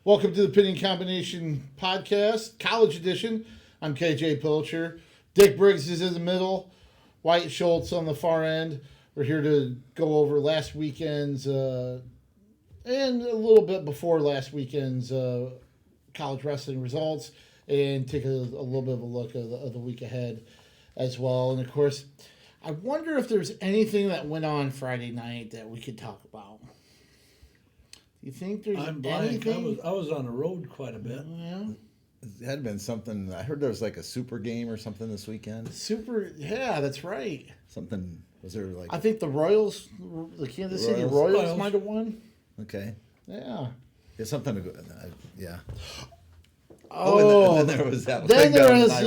Welcome to the Pinning Combination Podcast, College Edition. I'm KJ Pilcher. Dick Briggs is in the middle. Wyatt Schultz on the far end. We're here to go over last weekend's and a little bit before last weekend's college wrestling results, and take a little bit of a look of the week ahead as well. And of course, I wonder if there's anything that went on Friday night that we could talk about. Do you think there's anything? I was on the road quite a bit. Yeah. It had been something. I heard there was like a super game or something this weekend. Yeah, that's right. Something, was there like... I think the Royals, the Kansas City Royals might have won. Okay. Yeah. Yeah, something to go... yeah. Oh, and then there was that. Then there was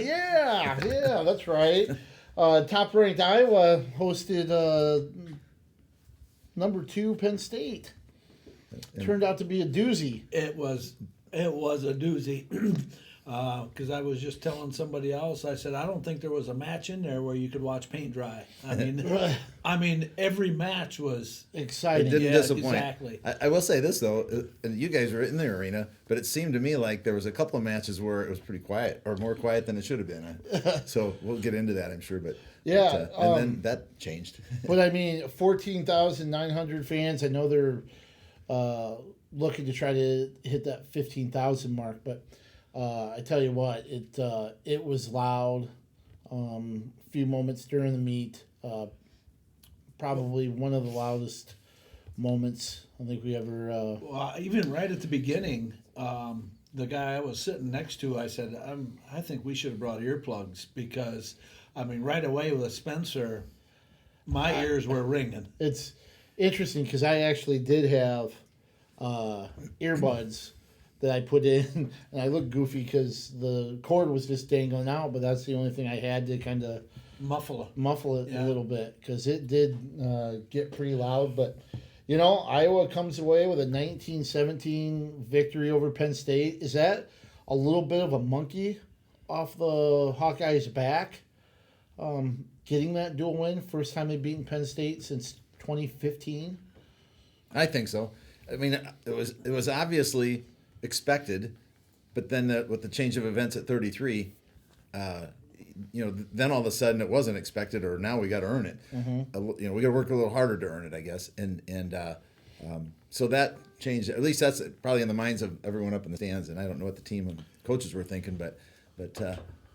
yeah, that's right. Top-ranked Iowa hosted number 2 Penn State. Turned out to be a doozy. It was a doozy. Because I was just telling somebody else, I said, I don't think there was a match in there where you could watch paint dry. I mean, every match was exciting. It didn't disappoint. Exactly. I will say this, though, and you guys were in the arena, but it seemed to me like there was a couple of matches where it was pretty quiet, or more quiet than it should have been. So we'll get into that, I'm sure. But and then that changed. But I mean, 14,900 fans. I know they're looking to try to hit that 15,000 mark, but I tell you what, it was loud. A few moments during the meet, probably one of the loudest moments I think we ever. Even right at the beginning, the guy I was sitting next to, I said, I think we should have brought earplugs because, I mean, right away with Spencer, my ears were ringing. It's interesting because I actually did have earbuds that I put in, and I looked goofy because the cord was just dangling out, but that's the only thing I had to kind of muffle it a little bit because it did get pretty loud. But, you know, Iowa comes away with a 19-17 victory over Penn State. Is that a little bit of a monkey off the Hawkeyes' back, getting that dual win? First time they've beaten Penn State since 2015? I think so. I mean, it was obviously expected, but then with the change of events at 33, then all of a sudden it wasn't expected, or now we got to earn it. Mm-hmm. We got to work a little harder to earn it, I guess. And so that changed. At least that's probably in the minds of everyone up in the stands. And I don't know what the team and coaches were thinking, but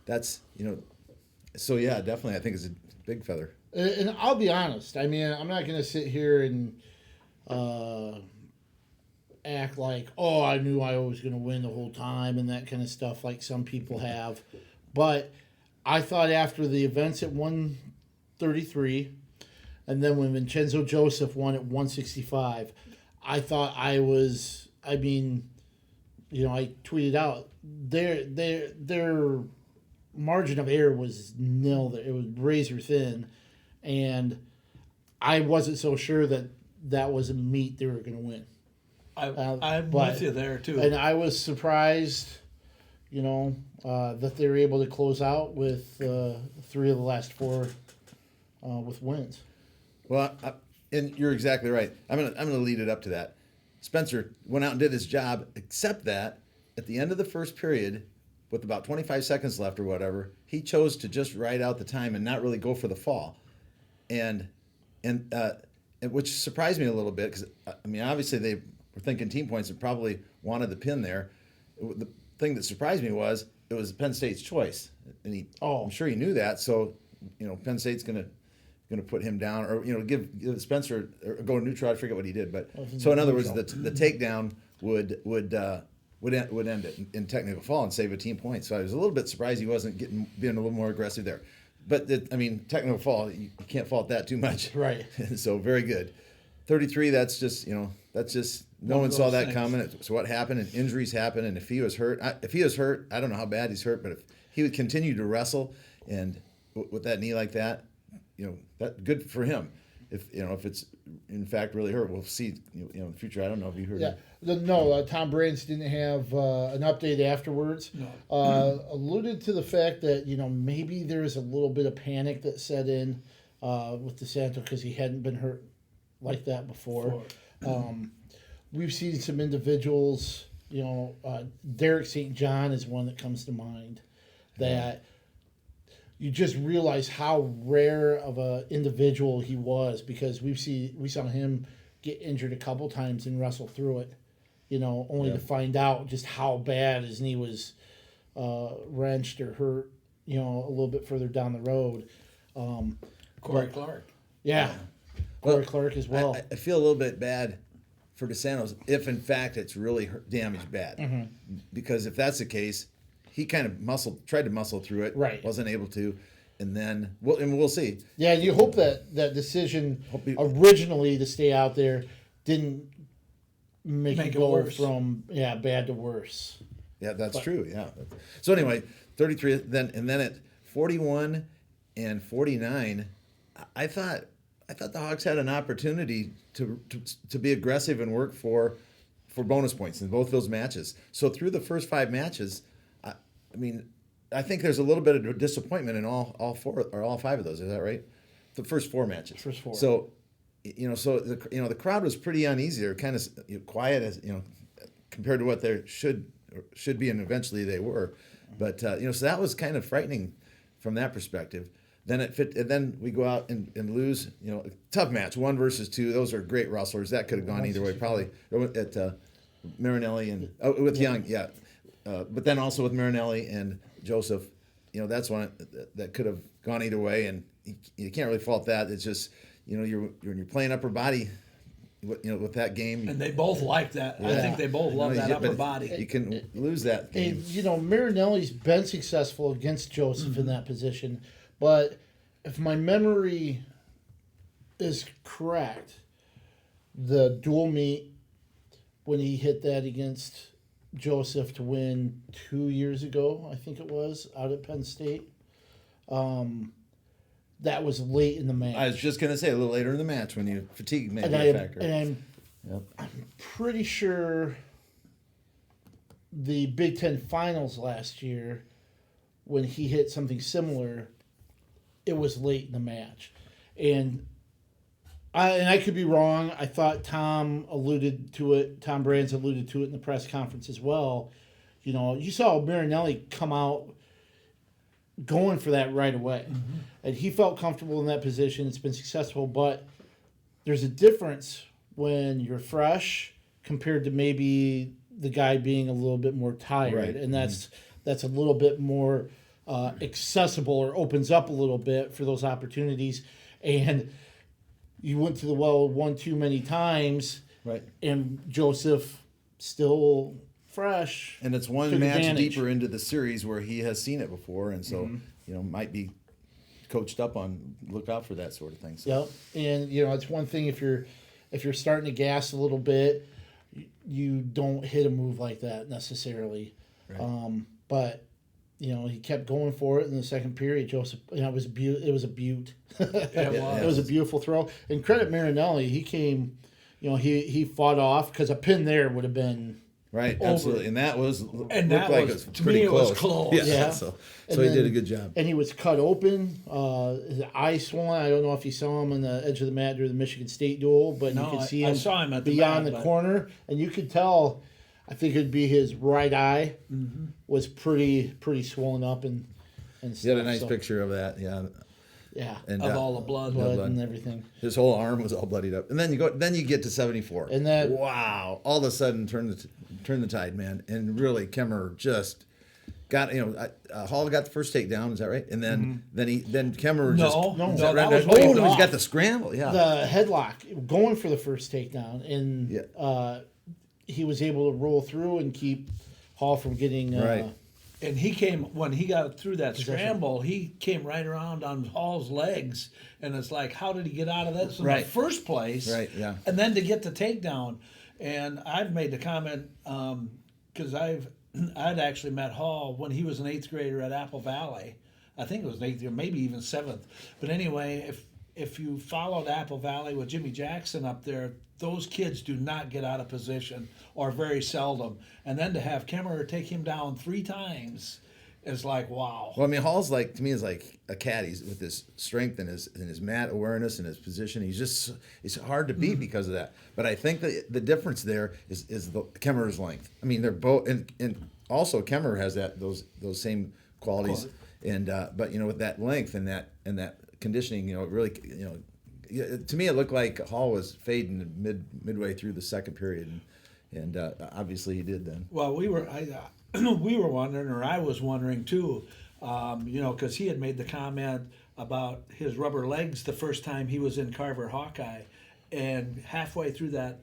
that's So yeah, definitely, I think it's a big feather. And I'll be honest. I mean, I'm not going to sit here and act like, oh, I knew I was going to win the whole time and that kind of stuff like some people have. But I thought after the events at 133 and then when Vincenzo Joseph won at 165, I thought I tweeted out their margin of error was nil. It was razor thin. And I wasn't so sure that was a meet they were going to win. I'm with you there, too. And I was surprised, that they were able to close out with 3 of the last 4 with wins. Well, and you're exactly right. I'm gonna lead it up to that. Spencer went out and did his job, except that at the end of the first period, with about 25 seconds left or whatever, he chose to just ride out the time and not really go for the fall. And which surprised me a little bit because, I mean, obviously they were thinking team points and probably wanted the pin there. The thing that surprised me was it was Penn State's choice, and I'm sure he knew that. So, Penn State's gonna put him down, or give Spencer or go neutral. I forget what he did, but so in other words, the takedown would end it in technical fall and save a team point. So I was a little bit surprised he wasn't being a little more aggressive there. But technical fall, you can't fault that too much. Right. So very good. 33, that's just no one saw that coming. So what happened, and injuries happen, and if he was hurt, I don't know how bad he's hurt, but if he would continue to wrestle and with that knee like that, that good for him. If it's in fact really hurt, we'll see. In the future, I don't know if you heard. Yeah, no. Tom Brands didn't have an update afterwards. No. Alluded to the fact that maybe there was a little bit of panic that set in with DeSanto because he hadn't been hurt like that before. we've seen some individuals, Derek St. John is one that comes to mind, that you just realize how rare of a individual he was, because we saw him get injured a couple times and wrestle through it, only to find out just how bad his knee was wrenched or hurt, a little bit further down the road. Corey Clark. Yeah. Corey Clark as well. I feel a little bit bad for DeSantos if, in fact, it's really damaged bad. Mm-hmm. Because if that's the case, he kind of tried to muscle through it, Right. wasn't able to, and then we'll see. Yeah, you hope that decision originally to stay out there didn't make it go worse. from bad to worse. Yeah, that's true. Yeah. So anyway, 33. Then at 41 and 49, I thought the Hawks had an opportunity to be aggressive and work for bonus points in both those matches. So through the first 5 matches, I think there's a little bit of disappointment in all 4 or all 5 of those. Is that right? The first 4 matches. First 4. So, the crowd was pretty uneasy. They're kind of quiet as compared to what they should be, and eventually they were. But so that was kind of frightening from that perspective. Then and then we go out and lose. A tough match, 1 versus 2. Those are great wrestlers. That could have gone either way. Probably at Marinelli and with Young, yeah. But then also with Marinelli and Joseph, that's one that could have gone either way, and you can't really fault that. It's just you're playing upper body, with that game. And they both like that. Yeah. I think they both love that upper body. You can lose that game. And Marinelli's been successful against Joseph in that position, but if my memory is correct, the dual meet when he hit that against Joseph to win 2 years ago, I think it was, out at Penn State. That was late in the match. I was just going to say, a little later in the match when fatigue may be a factor. And I'm pretty sure the Big Ten Finals last year, when he hit something similar, it was late in the match. And I could be wrong. I thought Tom Brands alluded to it in the press conference as well. You saw Marinelli come out going for that right away. Mm-hmm. And he felt comfortable in that position. It's been successful, but there's a difference when you're fresh compared to maybe the guy being a little bit more tired. Right. And that's a little bit more accessible, or opens up a little bit for those opportunities. And you went to the well one too many times, right? And Joseph still fresh. And it's one match deeper into the series where he has seen it before, and so might be coached up on look out for that sort of thing. So. Yep, and it's one thing if you're starting to gas a little bit, you don't hit a move like that necessarily. Right. But he kept going for it in the second period. Joseph, it was a beaut. It was a beautiful throw. And credit Marinelli, he came, he fought off, because a pin there would have been right. over. Absolutely, and that was to pretty me close. It was close. Yeah. So he did a good job. And he was cut open. His eye swollen. I don't know if you saw him on the edge of the mat during the Michigan State duel, but you could see him. I saw him at beyond the corner, and you could tell. I think it'd be his right eye was pretty swollen up and stuff. He had a nice picture of that, yeah. Yeah. And all the blood and everything. His whole arm was all bloodied up. And then you get to 74. And that wow, all of a sudden turn the tide, man. And really Kemmer just got Hall got the first takedown, is that right? And then Kemmer that was he's got the scramble, yeah. The headlock going for the first takedown, and he was able to roll through and keep Hall from getting right. And when he got through that scramble, he came right around on Hall's legs, and it's like, how did he get out of this in the first place? Right, yeah. And then to get the takedown. And I've made the comment, because I'd actually met Hall when he was an 8th grader at Apple Valley. I think it was 8th or maybe even 7th. But anyway, if you followed Apple Valley with Jimmy Jackson up there, those kids do not get out of position, or very seldom. And then to have Kemmerer take him down 3 times is like, wow. Well, I mean, Hall's like to me is like a caddy with his strength and his mat awareness and his position. He's hard to beat because of that. But I think the difference there is the Kemmerer's length. I mean, they're both and also Kemmerer has those same qualities. And but with that length and that conditioning, it really to me it looked like Hall was fading midway through the second period, and obviously he did then. Well, we were wondering, or I was wondering too, because he had made the comment about his rubber legs the first time he was in Carver Hawkeye, and halfway through that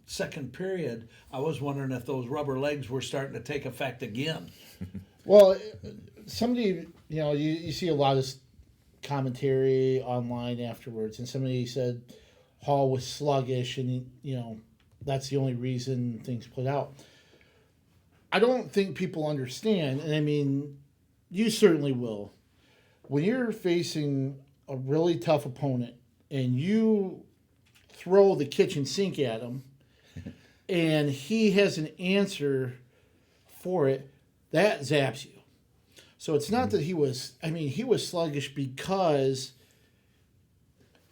second period, I was wondering if those rubber legs were starting to take effect again. Well, somebody, you see a lot of commentary online afterwards, and somebody said Hall was sluggish, and that's the only reason things played out. I don't think people understand, and I mean, you certainly will. When you're facing a really tough opponent and you throw the kitchen sink at him, and he has an answer for it, that zaps you. So it's not that he was sluggish because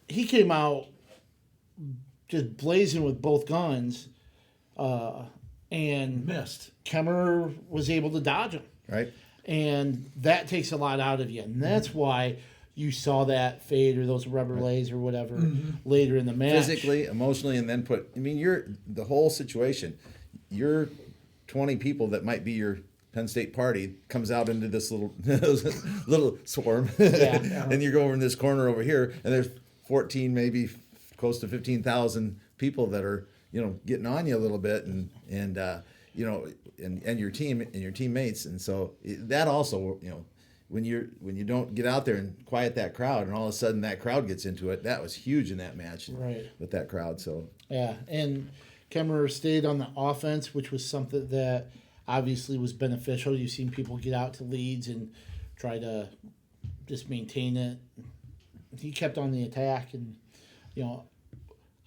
he came out just blazing with both guns, and Missed. Kemmerer was able to dodge him. Right. And that takes a lot out of you. And that's why you saw that fade or those rubber legs or whatever later in the match. Physically, emotionally, and then you're the whole situation. You're 20 people that might be your Penn State party comes out into this little swarm, and you go over in this corner over here, and there's 14, maybe close to 15,000 people that are getting on you a little bit, and your team and your teammates, and so that also when you don't get out there and quiet that crowd, and all of a sudden that crowd gets into it, that was huge in that match, right, with that crowd. So yeah, and Kemmerer stayed on the offense, which was something that obviously was beneficial. You've seen people get out to leads and try to just maintain it. He kept on the attack, and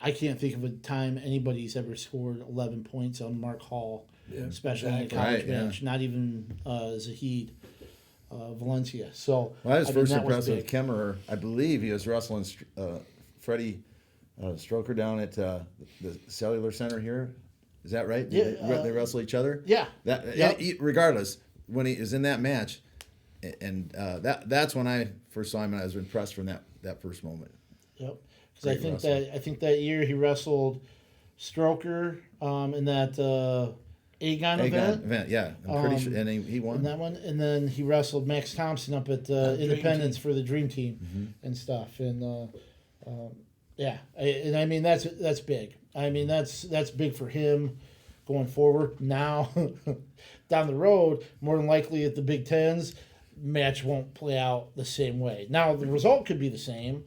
I can't think of a time anybody's ever scored 11 points on Mark Hall, especially in a college match. Not even Zahid Valencia. So I was first impressed with Kemmerer. I believe he was wrestling Freddie Stroker down at the Cellular Center here. Is that right? They wrestle each other? Yeah. Regardless, when he is in that match, and that's when I first saw him, and I was impressed from that first moment. Yep. Because I think that year he wrestled Stroker in that Agon event. Yeah, I'm pretty sure, and he won in that one. And then he wrestled Max Thompson up at Independence for the Dream Team and stuff. And and I mean that's big. I mean that's big for him going forward. Now down the road, more than likely at the Big Tens, match won't play out the same way. Now the result could be the same.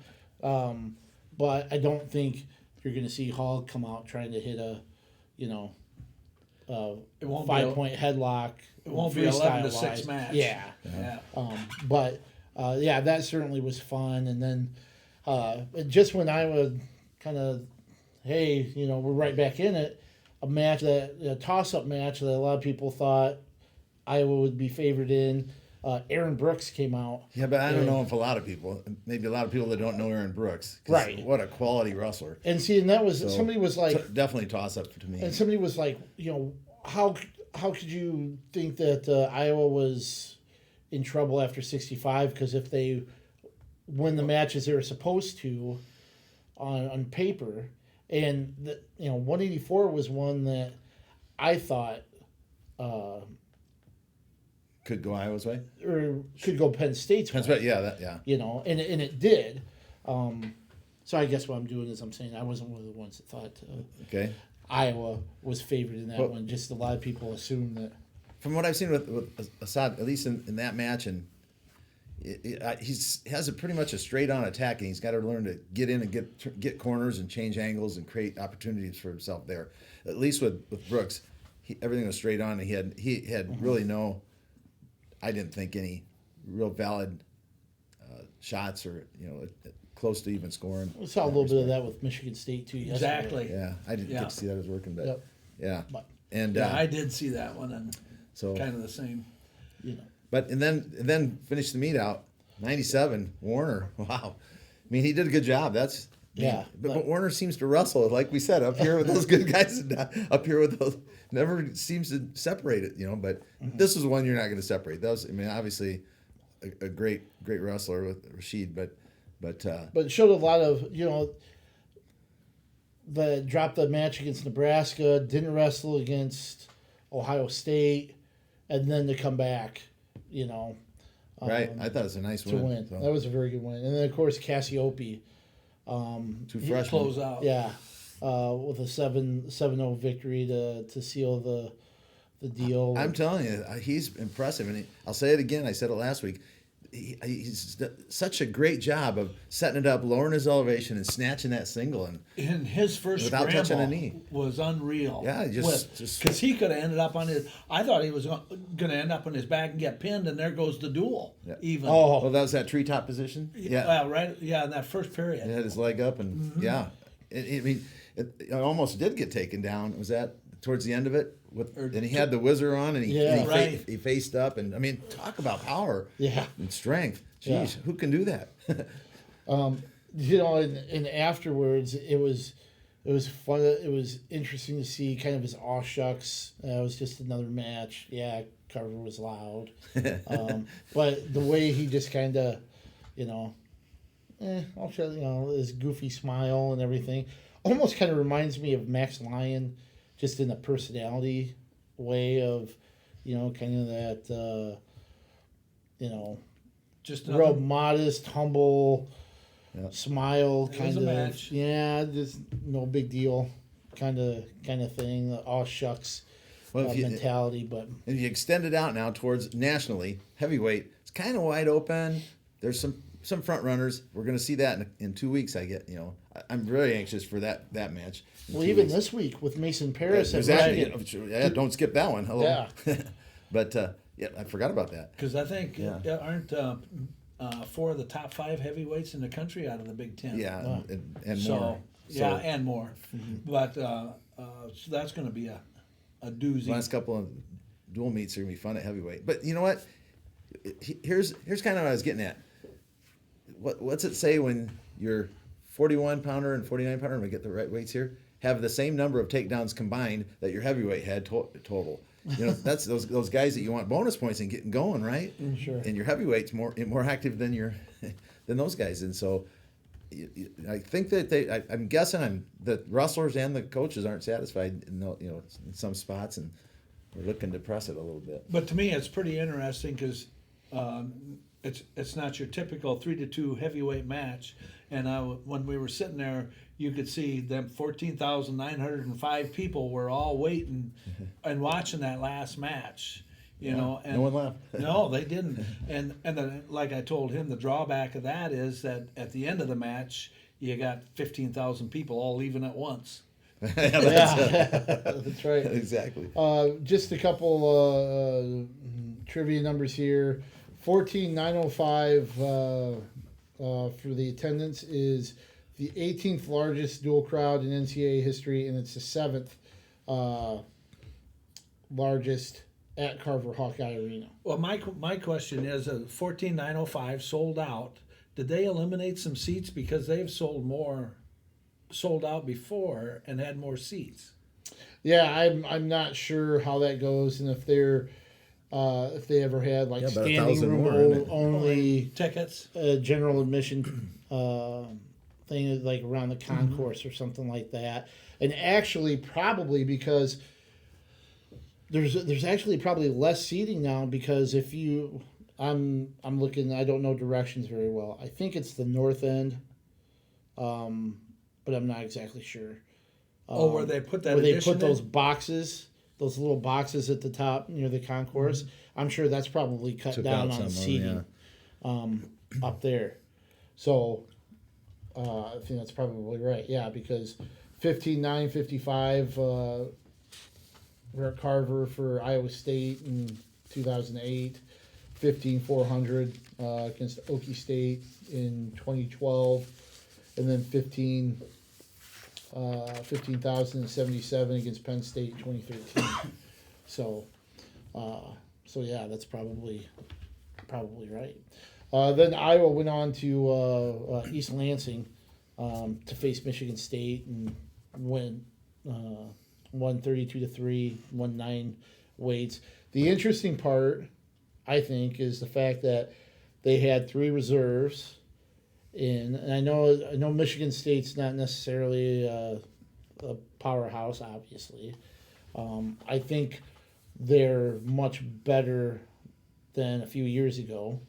But I don't think you're going to see Hall come out trying to hit a 5-point headlock. It won't be 11-6 match. Yeah. But that certainly was fun. And then just when I would kind of, hey, we're right back in it, a toss-up match that a lot of people thought Iowa would be favored in. Aaron Brooks came out. Yeah, but I don't know if maybe a lot of people that don't know Aaron Brooks. Right. What a quality wrestler. And see, and that was, somebody was like. Definitely toss up to me. And somebody was like, how could you think that Iowa was in trouble after 65? Because if they win the matches they were supposed to on paper, and 184 was one that I thought. Could go Iowa's way, or could go Penn State's way. Penn State, and it did. So I guess what I'm doing is I'm saying I wasn't one of the ones that thought Iowa was favored in that one. Just a lot of people assume that. From what I've seen with Assad, at least in that match, and he has pretty much a straight-on attack, and he's got to learn to get in and get corners and change angles and create opportunities for himself there. At least with Brooks, everything was straight on, and he had really no. I didn't think any real valid shots or close to even scoring. We saw a little bit of that with Michigan State too. Exactly. Yeah, I didn't get to see that as working, but Yep. yeah. But, And I did see that one, and so kind of the same. But and then finish the meet out 97 Warner. Wow, I mean he did a good job. That's Yeah, but Warner seems to wrestle like we said up here with those good guys and up here with those never seems to separate it. But this is one you're not going to separate. Those I mean obviously a great wrestler with Rashid, but it showed a lot of the dropped the match against Nebraska, didn't wrestle against Ohio State, and then to come back, right. I thought it was a nice to win. So. That was a very good win, and then of course Cassiope, Two freshmen. Close out. yeah, with a 7-0 victory to seal the deal. I'm telling you, he's impressive, and I'll say it again. I said it last week. He's done such a great job of setting it up, lowering his elevation, and snatching that single, and his first without scramble touching a knee was unreal. Yeah, just because he could have ended up on his. I thought he was going to end up on his back and get pinned, and there goes the duel. Yeah. Even well, that was that treetop position. yeah, right. Yeah, in that first period. He had his leg up, and it almost did get taken down. Was that towards the end of it? And he had the whizzer on, and he faced up, and I mean, talk about power, and strength. Jeez, who can do that? And afterwards, it was fun. It was interesting to see kind of his aw shucks. It was just another match. Yeah, Carver was loud, but the way he just kind of, I'll try. His goofy smile and everything, almost kind of reminds me of Max Lyon. Just in a personality way of, kind of that, just real modest, humble, smile, kind of, match. Just no big deal, kind of thing. The aw shucks mentality, but if you extend it out now towards nationally heavyweight, it's kind of wide open. There's some front runners. We're going to see that in 2 weeks. I'm very anxious for that match. Well, even this week with Mason Paris. Exactly. Yeah, don't skip that one. Hello. Yeah. But I forgot about that. Because I think aren't 4 of the top 5 heavyweights in the country out of the Big Ten. Yeah, and so, more. and more. But so that's going to be a doozy. The last couple of dual meets are going to be fun at heavyweight. But you know what? Here's kind of what I was getting at. What's it say when your 41 pounder and 49 pounder, we get the right weights here, have the same number of takedowns combined that your heavyweight had total? That's those guys that you want bonus points and getting going, right? Sure. And your heavyweiight's more active than than those guys, and so I think that I'm guessing the wrestlers and the coaches aren't satisfied in some spots, and we're looking to press it a little bit. But to me, it's pretty interesting because it's not your typical 3-2 heavyweight match. And when we were sitting there, you could see them 14,905 people were all waiting and watching that last match. And no one left. No, they didn't. And then, like I told him, the drawback of that is that at the end of the match, you got 15,000 people all leaving at once. That's right. Exactly. Just a couple trivia numbers here. 14,905 for the attendance is the 18th largest dual crowd in NCAA history, and it's the 7th largest at Carver Hawkeye Arena. Well, my question is, 14,905 sold out. Did they eliminate some seats because they've sold out before and had more seats? Yeah, I'm not sure how that goes, and if they ever had like standing room only tickets, general admission thing like around the concourse or something like that. And actually, probably because there's actually probably less seating now, because if you I'm looking, I don't know directions very well. I think it's the north end, but I'm not exactly sure. Where they put that? Where they put those boxes, those little boxes at the top near the concourse. Mm-hmm. I'm sure that's probably cut down on seating up there. So I think that's probably right. Yeah, because 15,955 we're at Carver for Iowa State in 2008. 15,400 against Okie State in 2012, and then 15,077 against Penn State in 2013. So So yeah, that's probably right. Then Iowa went on to East Lansing to face Michigan State and win 132-3, 1-9 weights. The interesting part, I think, is the fact that they had 3 reserves in, and I know Michigan State's not necessarily a powerhouse, obviously. I think they're much better than a few years ago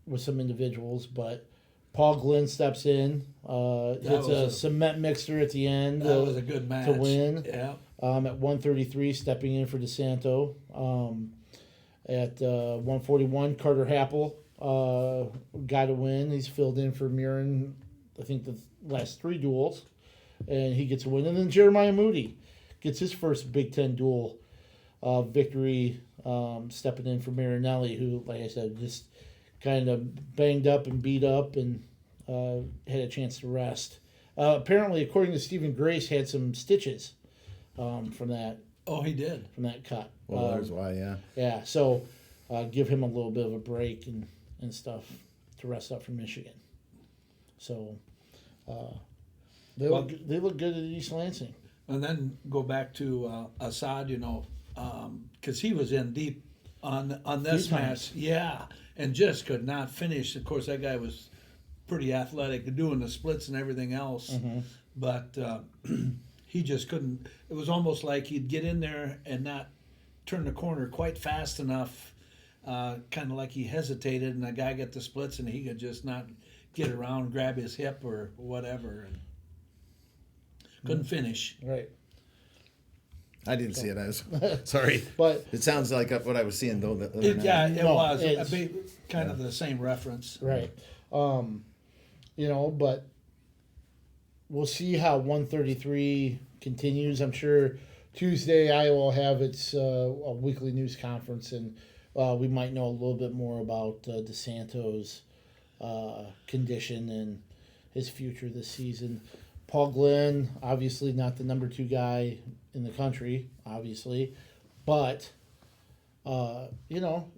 with some individuals, but Paul Glynn steps in, hits a cement mixer at the end. That was a good match to win. Yeah. At 133, stepping in for DeSanto. At 141, Carter Happel got a win. He's filled in for Mirren, I think, the last 3 duels, and he gets a win. And then Jeremiah Moody gets his first Big Ten duel victory, stepping in for Marinelli, who, like I said, just kind of banged up and beat up and had a chance to rest. Apparently, according to Stephen Grace, had some stitches from that. Oh, he did. From that cut. Well, there's why, yeah. Yeah, so give him a little bit of a break and stuff to rest up from Michigan. So they look good at East Lansing. And then go back to Assad, because he was in deep on this match. Yeah, and just could not finish. Of course, that guy was pretty athletic, doing the splits and everything else. Mm-hmm. But he just couldn't. It was almost like he'd get in there and not turn the corner quite fast enough, kind of like he hesitated, and the guy got the splits, and he could just not get around, grab his hip or whatever, and couldn't finish. Right. I didn't see it. I was sorry, But it sounds like what I was seeing though. The other night. Yeah, it No, was it's- kind of the same reference. right. But we'll see how 133 continues. I'm sure Tuesday Iowa will have its a weekly news conference, and we might know a little bit more about DeSanto's condition and his future this season. Paul Glynn, obviously not the number 2 guy in the country, obviously, but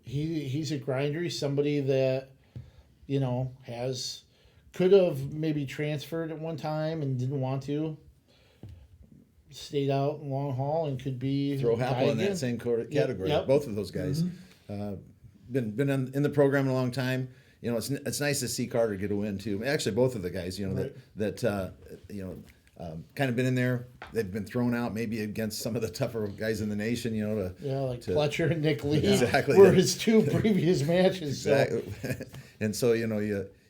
he's a grinder. He's somebody that could have maybe transferred at one time and didn't want to. Stayed out in long haul and could be Throw Happel in that same category. Yep. Both of those guys been in the program a long time. It's nice to see Carter get a win too. Actually, both of the guys, Right. that kind of been in there. They've been thrown out maybe against some of the tougher guys in the nation. Like Pilcher and Nick Lee Exactly. were his 2 previous matches. So. Exactly. And so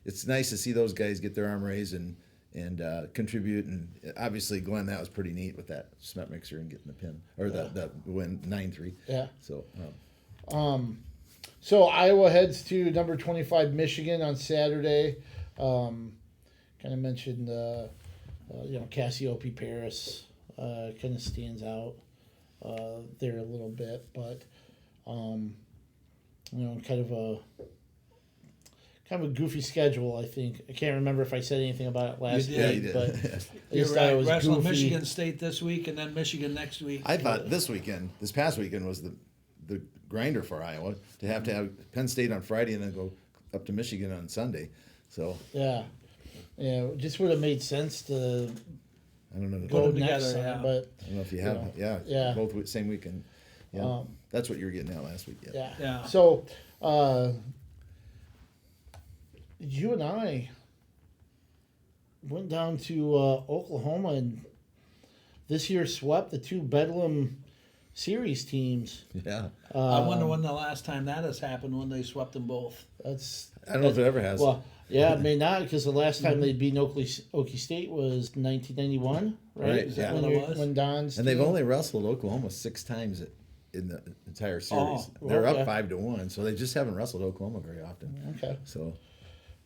it's nice to see those guys get their arm raised and contribute. And obviously, Glenn, that was pretty neat with that cement mixer and getting the pin or the win 9-3. Yeah. So. So Iowa heads to number 25 Michigan on Saturday. Kind of mentioned, Cassiope Paris kind of stands out there a little bit, but kind of a goofy schedule. I think I can't remember if I said anything about it last You did. week, Yeah, you but did. at You're least I right. was Wrestling goofy. Michigan State this week, and then Michigan next week. I thought this past weekend was the grinder for Iowa to have Penn State on Friday and then go up to Michigan on Sunday. So Yeah, it just would have made sense to I don't know. go them next together, time, yeah. but I don't know if you have. Yeah. Both same weekend. Yeah, Um, that's what you were getting at last week. Yeah. yeah. Yeah. So, you and I went down to Oklahoma and this year swept the 2 Bedlam series teams. Yeah. I wonder when the last time that has happened, when they swept them both. That's I don't know if it ever has. well, yeah, it may not because the last time they beat Okie State was 1991, right? Right, Is that yeah. what it was? When Don's And they've team- only wrestled Oklahoma 6 times in the entire series. Oh, They're okay. up 5-1, so they just haven't wrestled Oklahoma very often. okay. So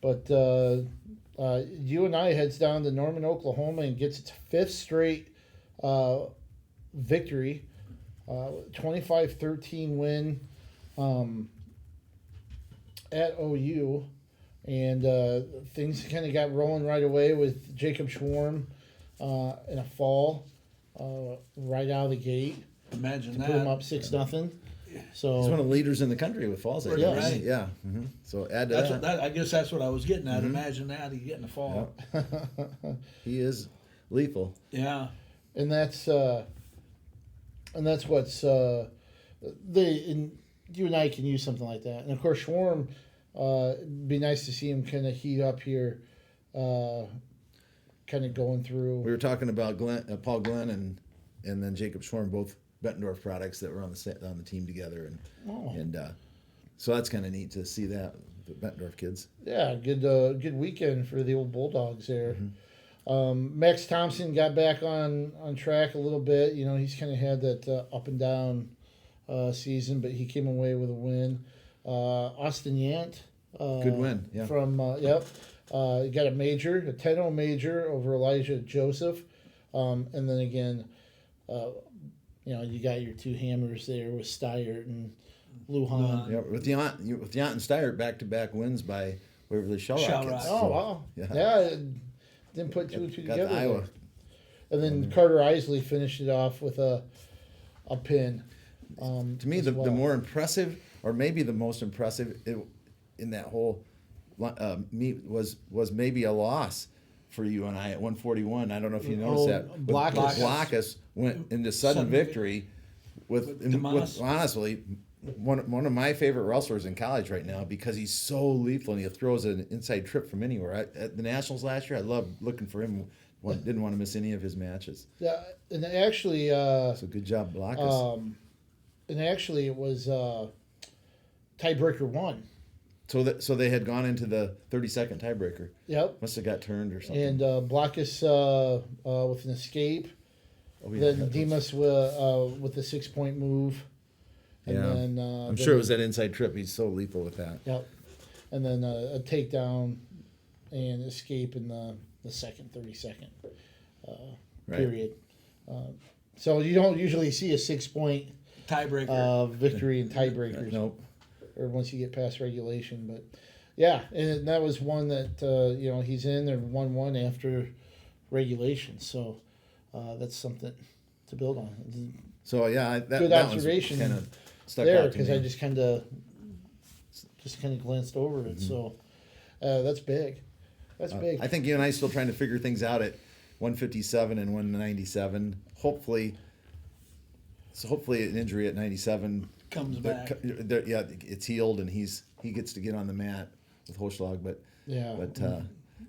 But you and I heads down to Norman, Oklahoma, and gets its 5th straight victory, 25-13 win at OU, and things kind of got rolling right away with Jacob Schwarm in a fall right out of the gate. Imagine to that. put them up 6-0. So He's one of the leaders in the country with Falls. I Yeah. guess. Right. Yeah. So add to That's that. what, I guess that's what I was getting at. Imagine that, he's getting a fall. He is lethal. Yeah. and that's what's and you and I can use something like that. And of course, Schwarm, it'd be nice to see him kind of heat up here, kind of going through. We were talking about Paul Glenn and then Jacob Schwarm, both Bettendorf products that were on the team together, and so that's kind of neat to see that the Bettendorf kids. Yeah, good weekend for the old Bulldogs there. Max Thompson got back on track a little bit. You know, he's kind of had that up and down season, but he came away with a win. Austin Yant. Good win, yeah. From, he got a major, a 10-0 major over Elijah Joseph. And then again, you got your two hammers there with Steyert and Lujan. Yeah, with Yant and Steyert back-to-back wins by Waverly Shell Rockets. Oh, wow. Yeah. Didn't put two and two got together. the Iowa. There. And then Carter Isley finished it off with a pin. To me, the more impressive, or maybe the most impressive in that whole meet was maybe a loss for you and I at 141. I don't know if you noticed that. Blockus went into sudden victory with honestly one of my favorite wrestlers in college right now, because he's so lethal and he throws an inside trip from anywhere. At the Nationals last year, I loved looking for him. Didn't want to miss any of his matches. Yeah, and actually, so good job, Blockus. And actually, it was tiebreaker 1. So they had gone into the 30-second tiebreaker. Yep. Must have got turned or something. And Blockus with an escape. Oh, yeah, Then Demas with the 6-point move. And yeah. then, I'm sure it was that inside trip. He's so lethal with that. Yep. And then a takedown and escape in the second 30-second period. So you don't usually see a 6-point tiebreaker victory in tiebreakers. Nope. Or once you get past regulation. But, yeah, and that was one that, he's in there 1-1 after regulation. So that's something to build on. So, yeah, good that observation kind of stuck there, out to because me. I just kind of glanced over it. So that's big. That's big. I think you and I are still trying to figure things out at 157 and 197. Hopefully an injury at 97 comes back. Yeah, it's healed and he gets to get on the mat with Hochschlag. But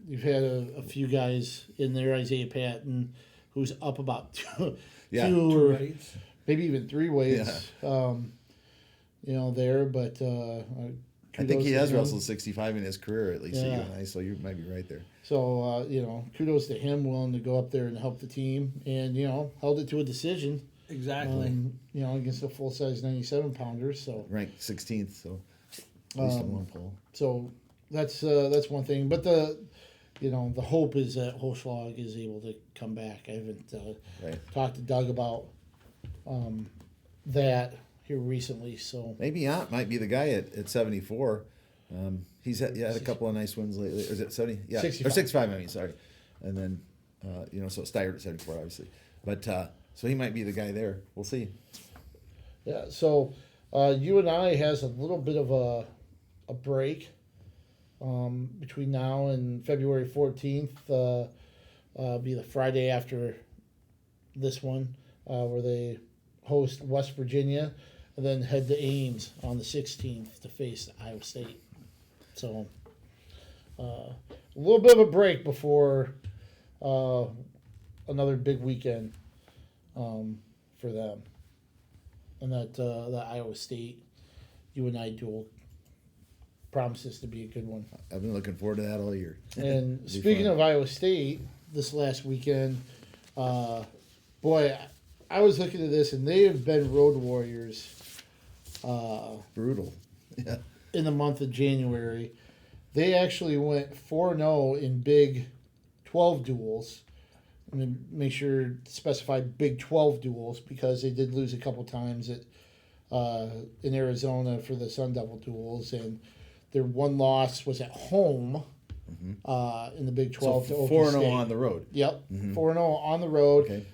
you've had a few guys in there. Isaiah Patton, who's up about two or weights. maybe even 3 weights. There, but I think he has kudos to him. wrestled 65 in his career, at least Yeah. you and I, so you might be right there. So, kudos to him, willing to go up there and help the team, and, held it to a decision. Exactly. Against a full-size 97-pounder. So Ranked 16th, so at least in one poll. So that's one thing. But the hope is that Hochschlag is able to come back. I haven't talked to Doug about that here recently. So Maybe Yant might be the guy at 74. He's had a couple of nice wins lately. Or is it 70? Yeah, 65. Or 65. I mean, sorry. And then so Steyert at 74, obviously. But so he might be the guy there. We'll see. yeah. So you and I has a little bit of a break between now and February 14th. Be the Friday after this one, where they host West Virginia, and then head to Ames on the 16th to face Iowa State. So a little bit of a break before another big weekend for them. And that Iowa State UNI duel promises to be a good one. I've been looking forward to that all year. And speaking of Iowa State, this last weekend, boy, I was looking at this, and they have been road warriors Brutal. Yeah. in the month of January. They actually went 4-0 in Big 12 duels. I'm going to make sure to specify Big 12 duels, because they did lose a couple times in Arizona for the Sun Devil duels, and their one loss was at home in the Big 12 to So Oklahoma 4-0 State. on the road. Yep, 4-0 on the road. Okay.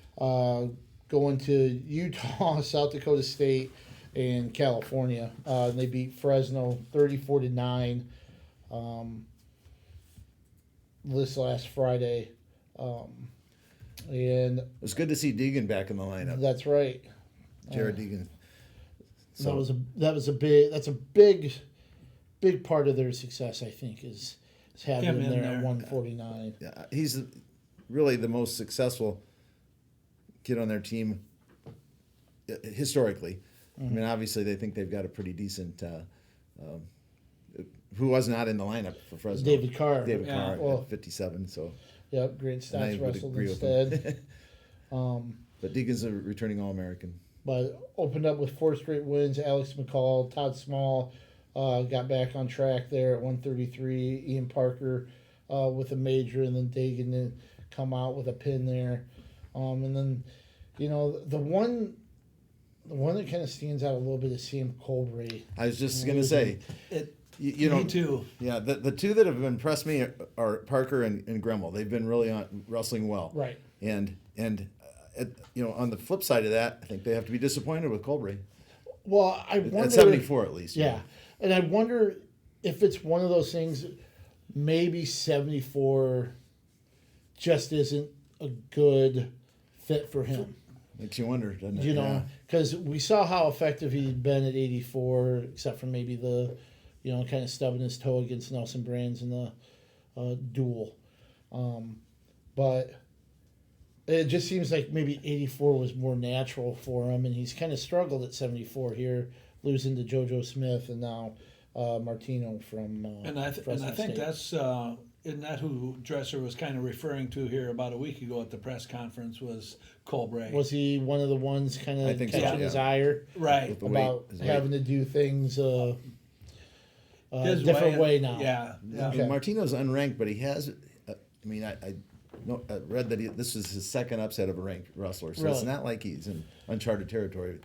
going to Utah, South Dakota State, and California. And they beat Fresno 34-9 this last Friday. And It was good to see Deegan back in the lineup. that's right. Jared Deegan. That's a big part of their success, I think, is having Him him in there at there. 149. Yeah, he's really the most successful kid on their team historically. I mean, obviously they think they've got a pretty decent. Who was not in the lineup for Fresno? David Carr. David Yeah. Carr Well, at 57. So, Yep, great and I stats would wrestled agree with him. instead. But Deegan's a returning All-American. But opened up with 4 straight wins. Alex McCall, Todd Small got back on track there at 133. Ian Parker with a major, and then Dagan then come out with a pin there. And then, the one that kind of stands out a little bit is Sam Colbray. I was just gonna say, you know, Me too. yeah, the two that have impressed me are Parker and Gremmel. They've been really wrestling well. Right. And on the flip side of that, I think they have to be disappointed with Colbray Well, I wonder at 74 at least. Yeah, and I wonder if it's one of those things. Maybe 74 just isn't a good fit for him. Makes you wonder, doesn't it? Because we saw how effective he'd been at 84, except for maybe the, kind of stubbing his toe against Nelson Brands in the duel. But it just seems like maybe 84 was more natural for him, and he's kind of struggled at 74 here, losing to JoJo Smith and now Martino from And I Fresno think State. that's isn't that who Dresser was kind of referring to here about a week ago at the press conference was Colbray. Was he one of the ones kind I of think so, catching yeah. his ire Right. With the weight, about his weight. having to do things His different way now? Yeah. Yeah, Okay. Martino's unranked, but he has. I read that this is his second upset of a ranked wrestler, so it's Really? not like he's in uncharted territory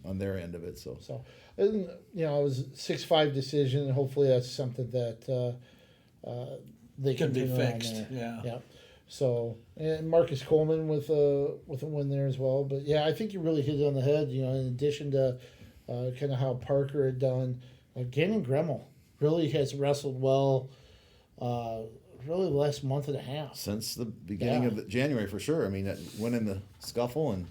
on their end of it. So So, and, it was a 6-5 decision, and hopefully that's something that they Can be turn around fixed. there. Yeah. Yeah. So, and Marcus Coleman with a win there as well. But yeah, I think you really hit it on the head. In addition to kind of how Parker had done, Gannon Gremmel really has wrestled well. Really the last month and a half. since the beginning Yeah. of January, for sure. I mean, that winning the scuffle, and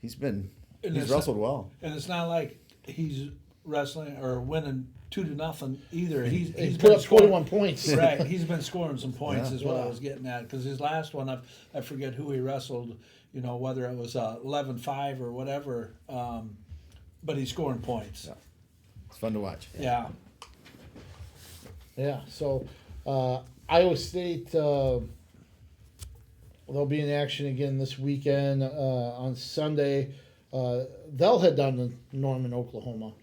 he's And it's wrestled well. And it's not like he's wrestling or winning 2-0 either. He's He been put up scoring- 21 points. Right, he's been scoring some points, Yeah. is what I Yeah. was getting at. Because his last one, I forget who he wrestled. Whether it was 11-5 or whatever, but he's scoring points. Yeah. It's fun to watch. Yeah. Yeah, so Iowa State, they'll be in action again this weekend. On Sunday, they'll head down to Norman, Oklahoma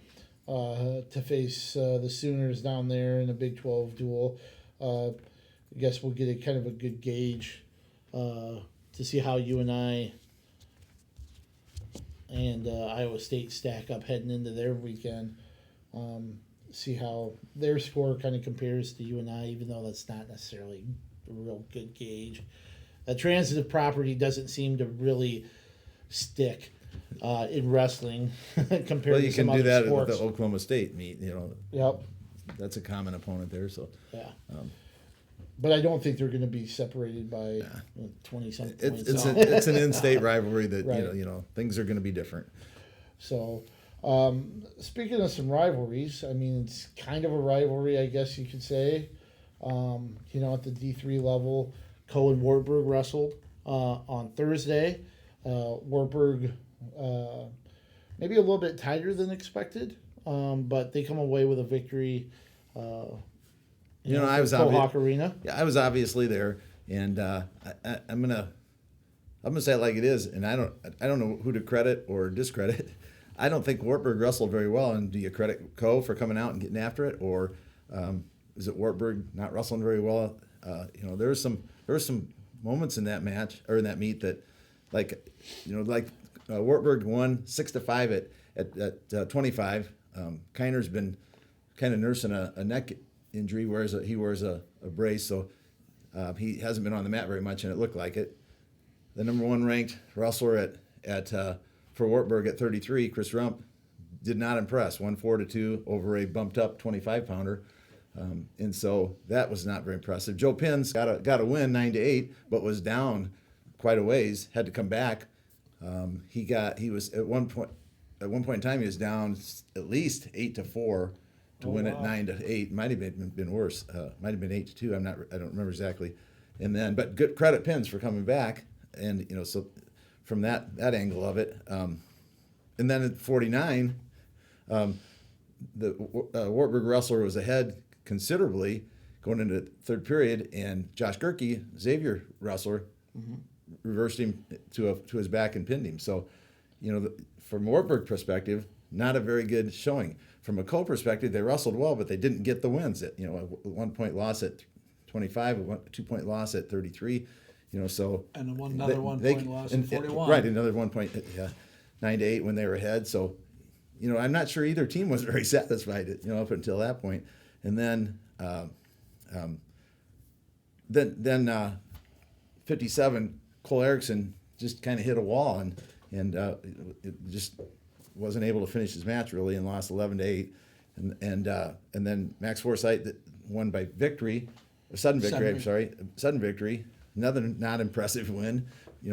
to face the Sooners down there in a Big 12 duel. I guess we'll get a kind of a good gauge to see how UNI and Iowa State stack up heading into their weekend. See how their score kind of compares to UNI, even though that's not necessarily a real good gauge. A transitive property doesn't seem to really stick in wrestling compared Well, to you some can do other that sports. with the Oklahoma State meet. Yep. That's a common opponent there. So Yeah. But I don't think they're going to be separated by 20-something points. it's an in-state rivalry that Right. Things are going to be different. So, speaking of some rivalries, I mean, it's kind of a rivalry, I guess you could say. At the D3 level, Cohen Wartburg wrestled on Thursday. Wartburg, maybe a little bit tighter than expected, but they come away with a victory. I was Mohawk Arena. Yeah, I was obviously there, and I'm gonna say it like it is, and I don't know who to credit or discredit. I don't think Wartburg wrestled very well, and do you credit Co for coming out and getting after it, or is it Wartburg not wrestling very well? There were some moments in that match or in that meet that, Wartburg won 6-5 at 25. Kiner's been kind of nursing a neck injury, he wears a brace, so he hasn't been on the mat very much, and it looked like it. The number 1 ranked wrestler for Wartburg at 33. Chris Rump did not impress. Won 4-2 over a bumped up 25-pounder. And so that was not very impressive. Joe Pins got a win 9-8, but was down quite a ways. Had to come back. He was at one point in time he was down at least 8-4 to win at 9-8. Might have been worse. Might have been 8-2. I don't remember exactly. And then, but good credit Pins for coming back. And so from that angle of it. And then at 49, the Wartburg wrestler was ahead considerably going into the third period, and Josh Gerke, Xavier wrestler, reversed him to his back and pinned him. So, from Wartburg perspective, not a very good showing. From a co perspective, they wrestled well, but they didn't get the wins. At a 1-point loss at 25, a 2-point loss at 33. So and another 1-point loss at 41. Right, another 1 point, 9-8 when they were ahead. So, I'm not sure either team was very satisfied, up until that point. And then, 57, Cole Erickson just kind of hit a wall and it just wasn't able to finish his match really and lost 11-8. And then Max Forsythe that won by sudden victory. Another not impressive win,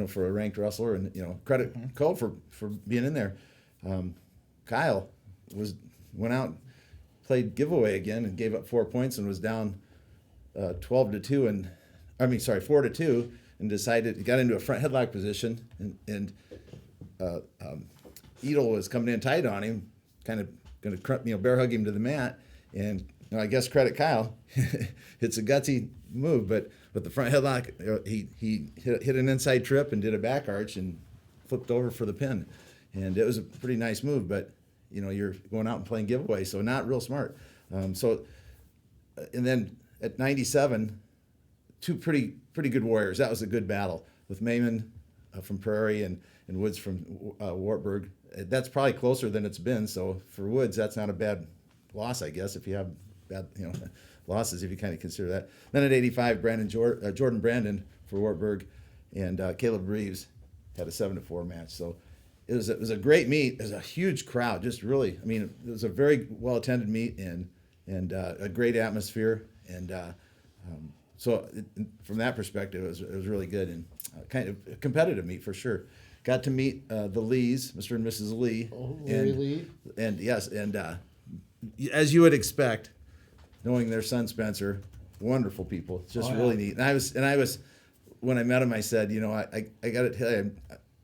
for a ranked wrestler, and credit Cole for being in there. Kyle went out, played giveaway again, and gave up 4 points and was down 4-2, and decided got into a front headlock position, and Edel was coming in tight on him, kind of going to bear hug him to the mat, and I guess credit Kyle, it's a gutsy move, but with the front headlock, he hit an inside trip and did a back arch and flipped over for the pin, and it was a pretty nice move, but you're going out and playing giveaway, so not real smart. And then at 97, two pretty good warriors. That was a good battle with Mayman from Prairie and Woods from Wartburg. That's probably closer than it's been. So for Woods, that's not a bad loss, I guess, if you have bad losses, if you kind of consider that. Then at 85, Jordan Brandon for Wartburg, and Caleb Reeves had a 7-4 match. So it was a great meet. It was a huge crowd. Just really, it was a very well attended meet and a great atmosphere. And so from that perspective, it was really good and kind of a competitive meet for sure. Got to meet the Lees, Mr. and Mrs. Lee. Oh, Larry Lee. And yes, and as you would expect, knowing their son Spencer, wonderful people. It's just really neat. And I was when I met him, I said, I got to tell you,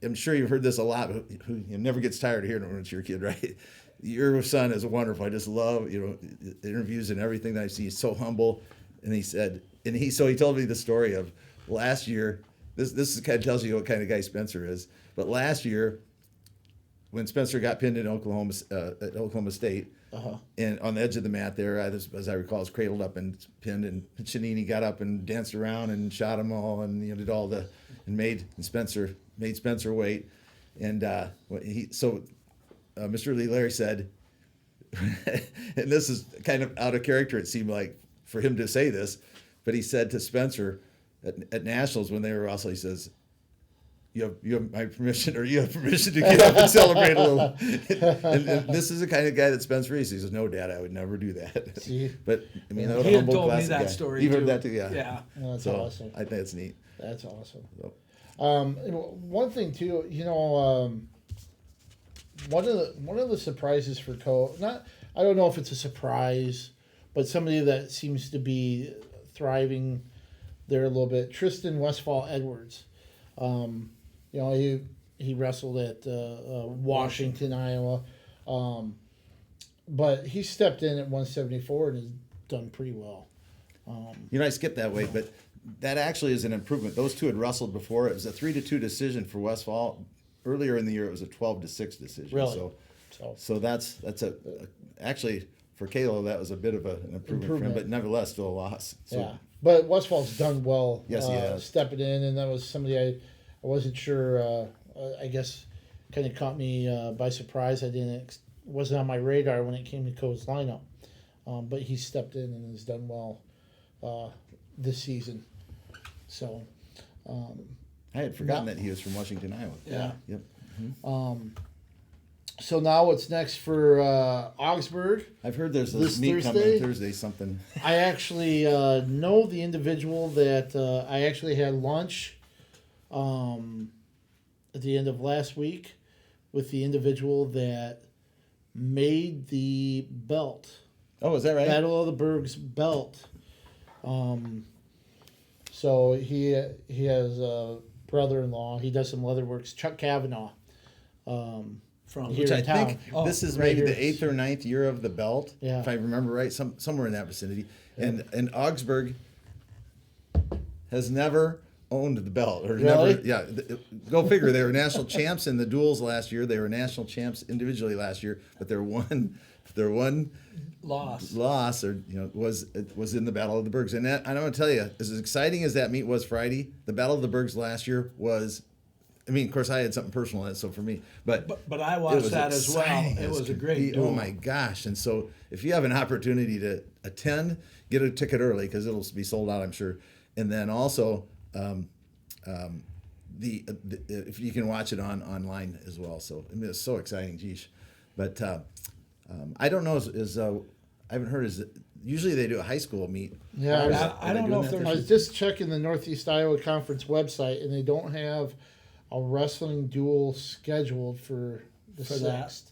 I'm sure you've heard this a lot, but who never gets tired of hearing it when it's your kid, right? Your son is wonderful. I just love, interviews and everything that I see. He's so humble. And he said, he told me the story of last year. This kind of tells you what kind of guy Spencer is. But last year, when Spencer got pinned in Oklahoma State, and on the edge of the mat there, as I recall, was cradled up and pinned, and Shanini got up and danced around and shot them all, and did all made Spencer wait, and Mr. Lee Larry said, and this is kind of out of character, it seemed like for him to say this, but he said to Spencer at Nationals when they were also, he says, you have my permission, or you have permission to get up and celebrate a little. and this is the kind of guy that Spencer is. He says, "No, Dad, I would never do that." See? But he had told me that story. You heard that too, yeah. Yeah, that's awesome. I think it's neat. That's awesome. So. One thing too, one of the surprises for I don't know if it's a surprise, but somebody that seems to be thriving there a little bit. Tristan Westfall Edwards. He wrestled at Washington, Iowa, but he stepped in at 174 and has done pretty well. I skipped that way, but that actually is an improvement. Those two had wrestled before. It was a 3-2 decision for Westfall. Earlier in the year, it was a 12-6 decision. Really? So that's actually for Kalo, that was a bit of an improvement for him, but nevertheless still a loss. So, yeah, but Westfall's done well. Yes, he has. Stepping in, and that was somebody I wasn't sure. I guess kind of caught me by surprise. Wasn't on my radar when it came to Co's lineup, but he stepped in and has done well this season. So I had forgotten that he was from Washington, Iowa. Yeah. Yep. So now what's next for Augsburg? I've heard there's a This meet Thursday? coming Thursday, something. I actually know the individual that I actually had lunch at the end of last week with the individual that made the belt. Oh, is that right? Battle of the Bergs belt. So he has a brother-in-law. He does some leather works. Chuck Kavanaugh. From Here Which I in town. think Oh, this is right maybe here. the 8th or 9th year of the belt, Yeah. if I remember right, somewhere in that vicinity. And Augsburg has never owned the belt, or Really? never. Yeah, go figure. They were national champs in the duels last year. They were national champs individually last year, but their one loss. or was in the Battle of the Bergs. And that, I'm going to tell you, as exciting as that meet was Friday, the Battle of the Bergs last year was. I mean, of course, I had something personal in it, so for me, but I it watched was that as well. exciting It as was a could great be. duel. Oh my gosh! And so, if you have an opportunity to attend, get a ticket early because it'll be sold out, I'm sure. And then also, if you can watch it online as well. So I mean, it's so exciting, geez. But I don't know. I haven't heard. Usually they do a high school meet? Yeah, I don't know if I was just checking the Northeast Iowa Conference website, and they don't have a wrestling duel scheduled for the For that? 6th.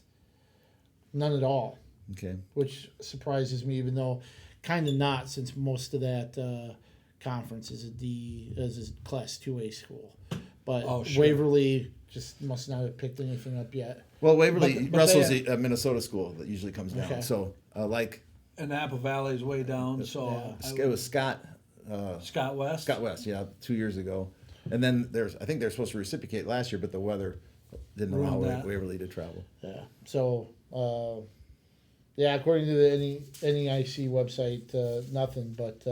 None at all, Okay. which surprises me, even though kind of not, since most of that conference is a Class 2A school. But Oh, sure. Waverly just must not have picked anything up yet. Well, Waverly But wrestles they- a Minnesota school that usually comes down. Okay. So like And Apple Valley's way down, so Yeah. it was Scott Scott West. Scott West, yeah, 2 years ago. And then I think they're supposed to reciprocate last year, but the weather didn't allow Ruined that. Waverly to travel. Yeah. So, yeah, according to the NEIC website, nothing. But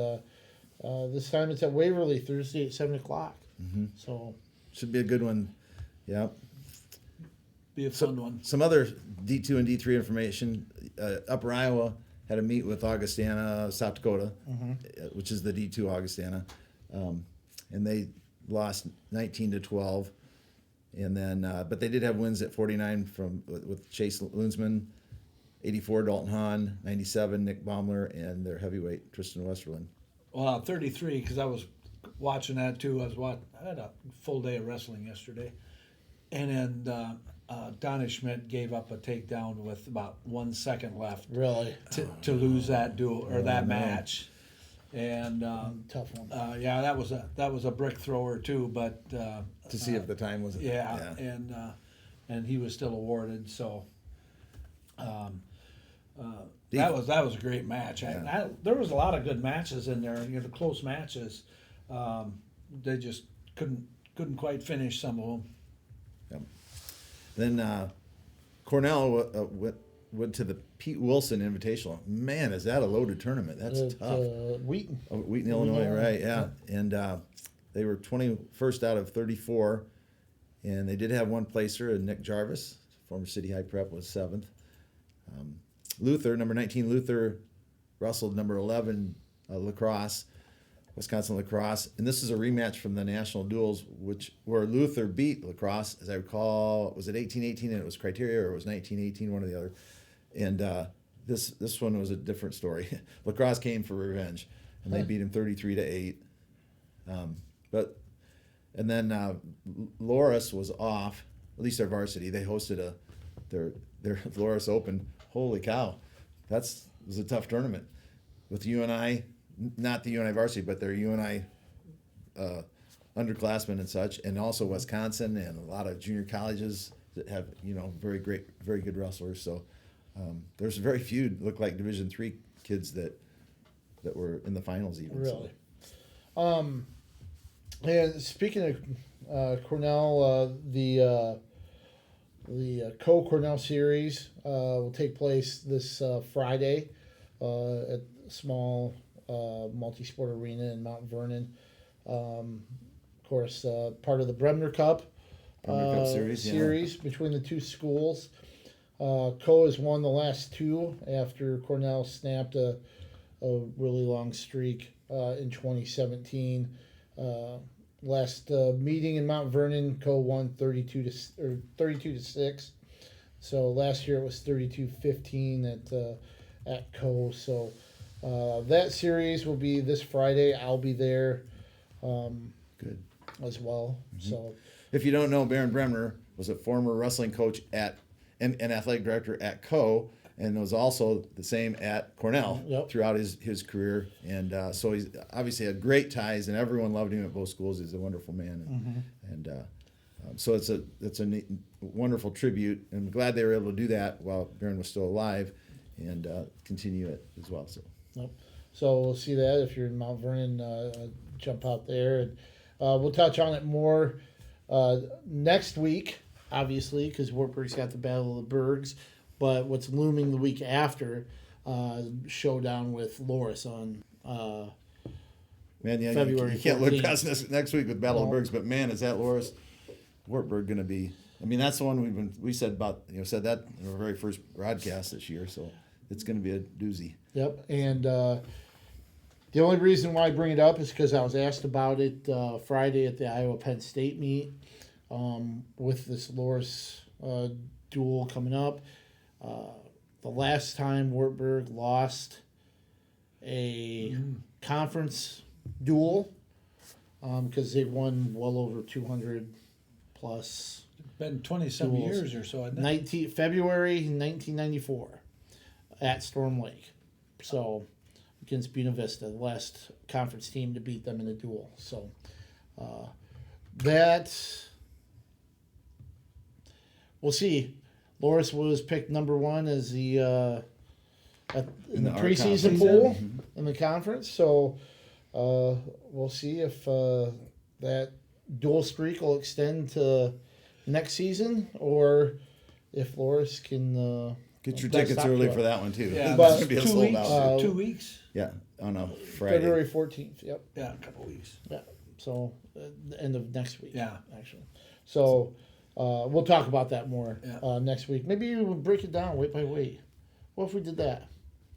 this time it's at Waverly, Thursday at 7:00. Mm-hmm. So, Should be a good one. Yeah. Be a fun one. Some other D2 and D3 information. Upper Iowa had a meet with Augustana, South Dakota, which is the D2 Augustana, and they lost 19-12. And then, but they did have wins at 49 with Chase Lunsman, 84 Dalton Hahn, 97 Nick Baumler, and their heavyweight Tristan Westerlin. Well, 33 because I was watching that too. I had a full day of wrestling yesterday, and then Donna Schmidt gave up a takedown with about 1 second left really to lose that duel or that match, and tough one. yeah, that was a brick thrower too. But To see if the time was. yeah, and he was still awarded. So that was a great match. Yeah. There was a lot of good matches in there. The close matches. They just couldn't quite finish some of them. Then Cornell went to the Pete Wilson Invitational. Man, is that a loaded tournament? That's tough. Wheaton. Oh, Wheaton, Illinois, right? Yeah, and they were 21st out of 34, and they did have one placer, Nick Jarvis, former City High Prep, was 7th. Luther, number 19, Luther wrestled number 11, Lacrosse, Wisconsin Lacrosse, and this is a rematch from the national duels, where Luther beat Lacrosse, as I recall. Was it 18-18 and it was criteria, or it was 19-18, one or the other? And this one was a different story. Lacrosse came for revenge, and they beat him 33-8. And then Loris was off. At least their varsity. They hosted their Loris Open. Holy cow, was a tough tournament with UNI. Not the UNI varsity, but their UNI underclassmen and such, and also Wisconsin and a lot of junior colleges that have very good wrestlers. So there's very few look like Division III kids that were in the finals even. Really. So. And speaking of Cornell, the Co-Cornell Series will take place this Friday at small multi-sport arena in Mount Vernon. Of course, part of the Bremner Cup, Cup series, between the two schools. Co has won the last two after Cornell snapped a really long streak in 2017. last meeting in Mount Vernon, Co won 32-6. So last year it was 32-15 at Co. So that series will be this Friday. I'll be there Good. as well. So If you don't know, Baron Bremner was a former wrestling coach and athletic director at Co. and was also the same at Cornell Yep. throughout his career. And so he's obviously had great ties, and everyone loved him at both schools. He's a wonderful man. And so it's a neat, wonderful tribute. And I'm glad they were able to do that while Baron was still alive and continue it as well. So. Yep. So we'll see that if you're in Mount Vernon, jump out there, and we'll touch on it more next week, obviously, because Wartburg's got the Battle of the Bergs. But what's looming the week after, showdown with Loris on Man, yeah, February you can't look 14th. past next week with Battle of No. Bergs, but man, is that Loris Wartburg going to be? I mean, that's the one we said about said that in our very first broadcast this year. So it's going to be a doozy. Yep, and the only reason why I bring it up is because I was asked about it Friday at the Iowa Penn State meet with this Loris duel coming up. The last time Wartburg lost a conference duel, because they've won well over 200 plus. Been 27 Duels. years or so, hasn't it? February 1994 at Storm Lake. So against Buena Vista, the last conference team to beat them in a duel. So that we'll see. Loris was picked number one as the in the our preseason conference. poll in the conference. So we'll see if that dual streak will extend to next season, or if Loris can Get your best tickets up early to for it. that one too. Yeah, But It's gonna be a 2 sold weeks. out. 2 weeks. Yeah, on a Friday. February 14th. Yep. Yeah, a couple weeks. Yeah. So the end of next week. Yeah. Actually. So we'll talk about that more Yeah. next week. Maybe we'll break it down weight by weight. What if we did that?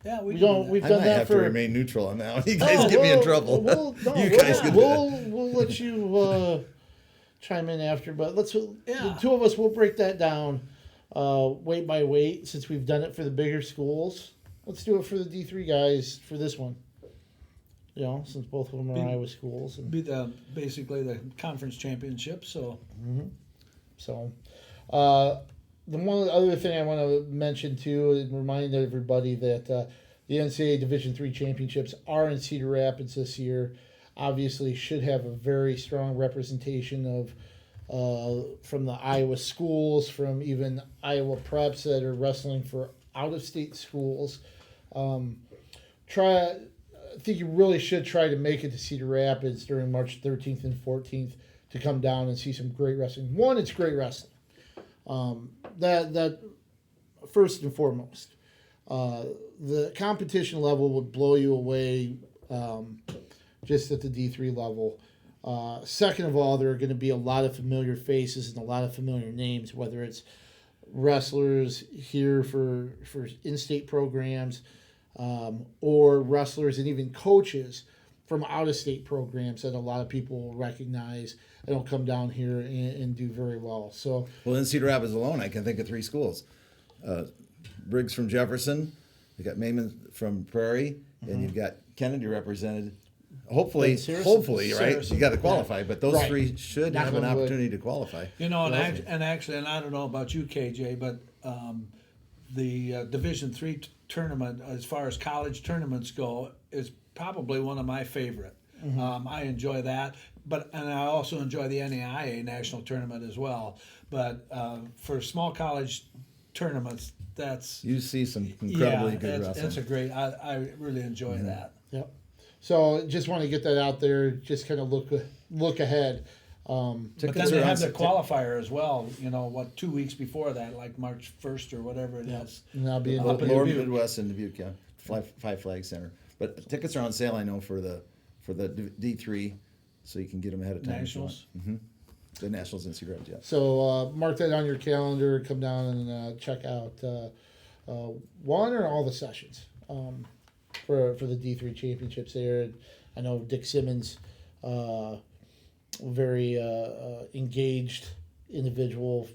Yeah, We can don't. do that. We've I done might that have for. to remain neutral on that one. You guys Oh, get me in we'll- trouble. We'll, no, You we'll- guys can do that. We'll let you chime in after, but let's. The Yeah. two of us will break that down weight by weight, since we've done it for the bigger schools. Let's do it for the D3 guys for this one. Since both of them are Iowa schools, and Be basically the conference championship. So so. The one other thing I want to mention too, and remind everybody that the NCAA Division III championships are in Cedar Rapids this year. Obviously, should have a very strong representation of from the Iowa schools, from even Iowa preps that are wrestling for out-of-state schools. I think you really should try to make it to Cedar Rapids during March 13th and 14th to come down and see some great wrestling. One, it's great wrestling. That first and foremost. The competition level would blow you away just at the D3 level. Second of all, there are going to be a lot of familiar faces and a lot of familiar names, whether it's wrestlers here for in-state programs, or wrestlers and even coaches from out-of-state programs that a lot of people will recognize and will come down here and do very well. So, Well, in Cedar Rapids alone, I can think of 3 schools. Briggs from Jefferson, you got Mayman from Prairie, and you've got Kennedy represented. Hopefully, And Saracen. right? Saracen. You got to qualify, but those Right. 3 should Knock have an on wood. opportunity to qualify. and actually, I don't know about you, KJ, but the Division III tournament, as far as college tournaments go, is probably one of my favorite. I enjoy that, and I also enjoy the NAIA national tournament as well. But for small college tournaments, that's You see some incredibly good it's wrestling. a great. I really enjoy that. yep. So just want to get that out there. Just kind of look ahead. But then Tickets they are on have the September. qualifier as well. 2 weeks before that, like March 1st or whatever it is. And that'll be in Up in Lower Dubuque. Midwest and Dubuque, yeah. Five Flag Center. But tickets are on sale, I know, for the D3, so you can get them ahead of time. if you want. Nationals. The Nationals in Cedar Rapids, yeah. So mark that on your calendar. Come down and check out one or all the sessions for the D3 championships there. And I know Dick Simmons very engaged individual.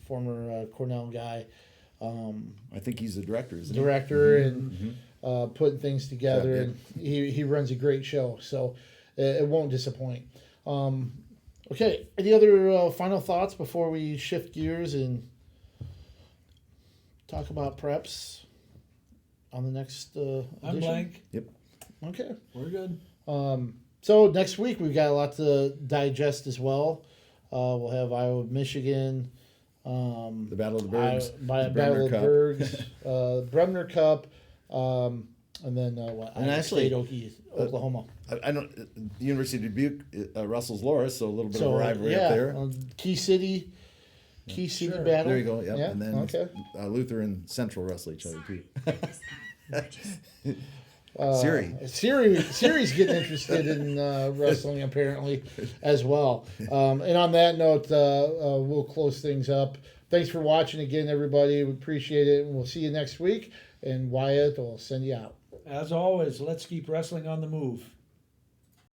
Former Cornell guy. I think he's the director, isn't Director and putting things together, Yeah, and he runs a great show, so it won't disappoint. Okay, any other final thoughts before we shift gears and talk about preps on the next I'm edition? blank. Yep. Okay. We're good. So next week we've got a lot to digest as well. We'll have Iowa, Michigan. The Battle of the Bergs. Battle of the Bergs, Bremner Cup, and then And actually, State, Oklahoma. I don't. The University of Dubuque wrestles Loras, so a little bit of So a rivalry yeah, up there. Key City Sure. battle. There you go. Yep. Yeah. And then Okay. Luther and Central wrestle each other too. Siri's getting interested in wrestling apparently as well. And on that note, we'll close things up. Thanks for watching again, everybody. We appreciate it, and we'll see you next week. And Wyatt will send you out. As always, let's keep wrestling on the move.